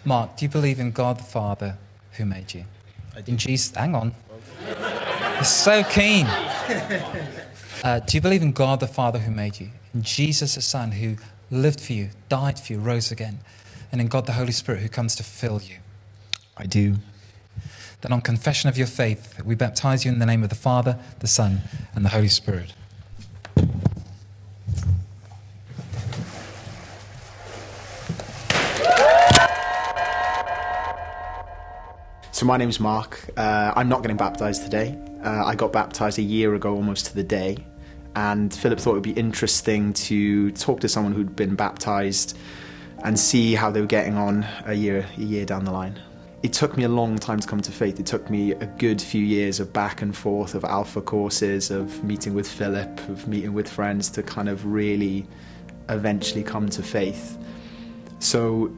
Mark, do you believe in God the Father who made you? I do. In Jesus, hang on. You're so keen. Do you believe in God the Father who made you? In Jesus the Son who lived for you, died for you, rose again? And in God the Holy Spirit who comes to fill you? I do. Then on confession of your faith, we baptize you in the name of the Father, the Son, and the Holy Spirit. So my name's Mark. I'm not getting baptised today. I got baptised a year ago, almost to the day. And Philip thought it would be interesting to talk to someone who'd been baptised and see how they were getting on a year down the line. It took me a long time to come to faith. It took me a good few years of back and forth, of alpha courses, of meeting with Philip, of meeting with friends to kind of really eventually come to faith. So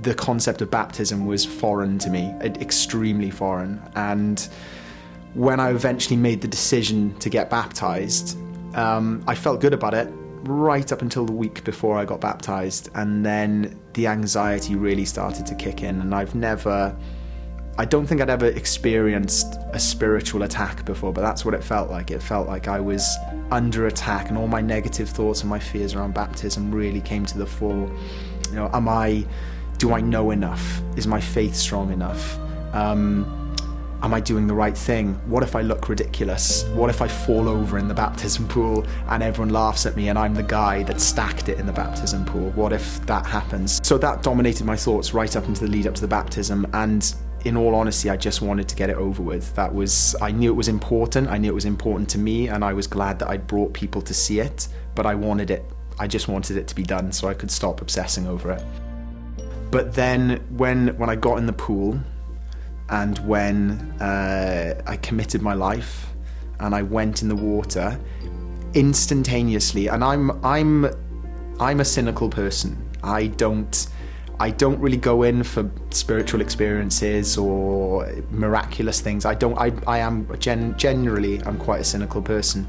the concept of baptism was foreign to me, extremely foreign. And when I eventually made the decision to get baptised, I felt good about it right up until the week before I got baptised, and then the anxiety really started to kick in. And I don't think I'd ever experienced a spiritual attack before, but that's what it felt like. It felt like I was under attack, and all my negative thoughts and my fears around baptism really came to the fore. You know, do I know enough? Is my faith strong enough? Am I doing the right thing? What if I look ridiculous? What if I fall over in the baptism pool and everyone laughs at me and I'm the guy that stacked it in the baptism pool? What if that happens? So that dominated my thoughts right up into the lead up to the baptism, and in all honesty, I just wanted to get it over with. I knew it was important. I knew it was important to me, and I was glad that I'd brought people to see it, but I just wanted it to be done so I could stop obsessing over it. But then when I got in the pool, and when I committed my life and I went in the water, instantaneously, and I'm a cynical person. I don't really go in for spiritual experiences or miraculous things. Generally I'm quite a cynical person.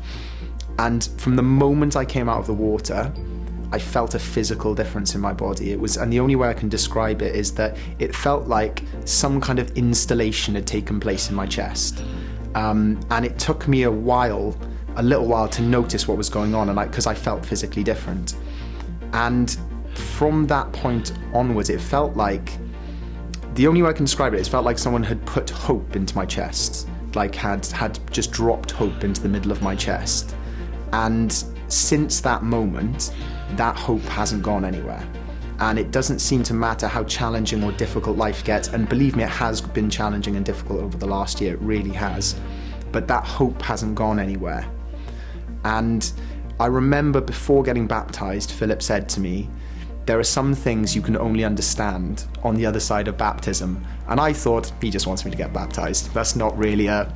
And from the moment I came out of the water, I felt a physical difference in my body. And the only way I can describe it is that it felt like some kind of installation had taken place in my chest. And it took me a little while to notice what was going on, because I felt physically different. And from that point onwards, it felt like, the only way I can describe it felt like someone had put hope into my chest, like had just dropped hope into the middle of my chest. And since that moment, that hope hasn't gone anywhere. And it doesn't seem to matter how challenging or difficult life gets, and believe me, it has been challenging and difficult over the last year, it really has, but that hope hasn't gone anywhere. And I remember before getting baptised, Philip said to me, there are some things you can only understand on the other side of baptism. And I thought, he just wants me to get baptised. That's not really I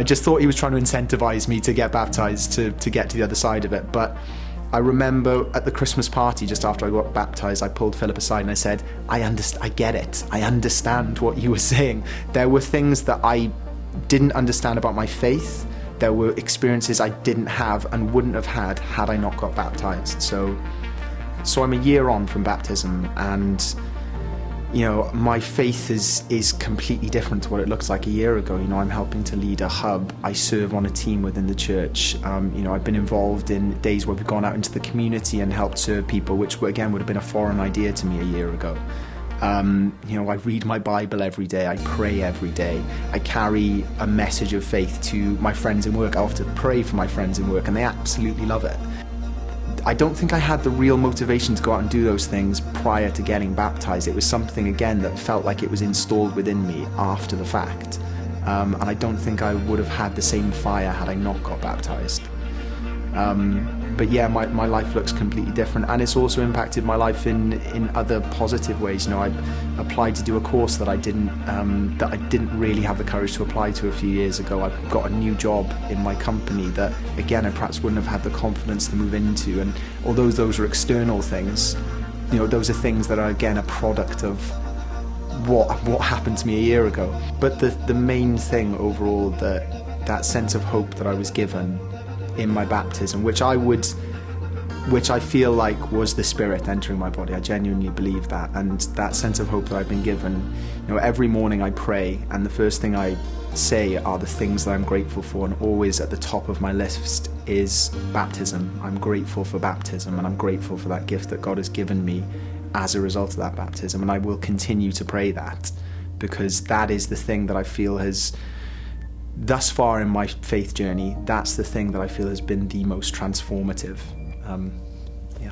just thought he was trying to incentivize me to get baptised, to get to the other side of it. But I remember at the Christmas party, just after I got baptised, I pulled Philip aside and I said, I get it. I understand what you were saying. There were things that I didn't understand about my faith. There were experiences I didn't have and wouldn't have had I not got baptised. So I'm a year on from baptism, and my faith is completely different to what it looks like a year ago. I'm helping to lead a hub. I serve on a team within the church. I've been involved in days where we've gone out into the community and helped serve people, which again would have been a foreign idea to me a year ago. I read my Bible every day. I pray every day. I carry a message of faith to my friends in work. I often pray for my friends in work, and they absolutely love it. I don't think I had the real motivation to go out and do those things prior to getting baptised. It was something, again, that felt like it was installed within me after the fact. And I don't think I would have had the same fire had I not got baptised. But yeah, my life looks completely different, and it's also impacted my life in other positive ways. I applied to do a course that I didn't really have the courage to apply to a few years ago. I got a new job in my company that, again, I perhaps wouldn't have had the confidence to move into. And although those are external things, those are things that are, again, a product of what happened to me a year ago. But the main thing overall, that sense of hope that I was given in my baptism, which I would which I feel like was the Spirit entering my body. I genuinely believe that, and that sense of hope that I've been given. Every morning I pray, and the first thing I say are the things that I'm grateful for, and always at the top of my list is baptism. I'm grateful for baptism, and I'm grateful for that gift that God has given me as a result of that baptism, and I will continue to pray that, because that is the thing that I feel has, thus far in my faith journey, that's the thing that I feel has been the most transformative. Yeah.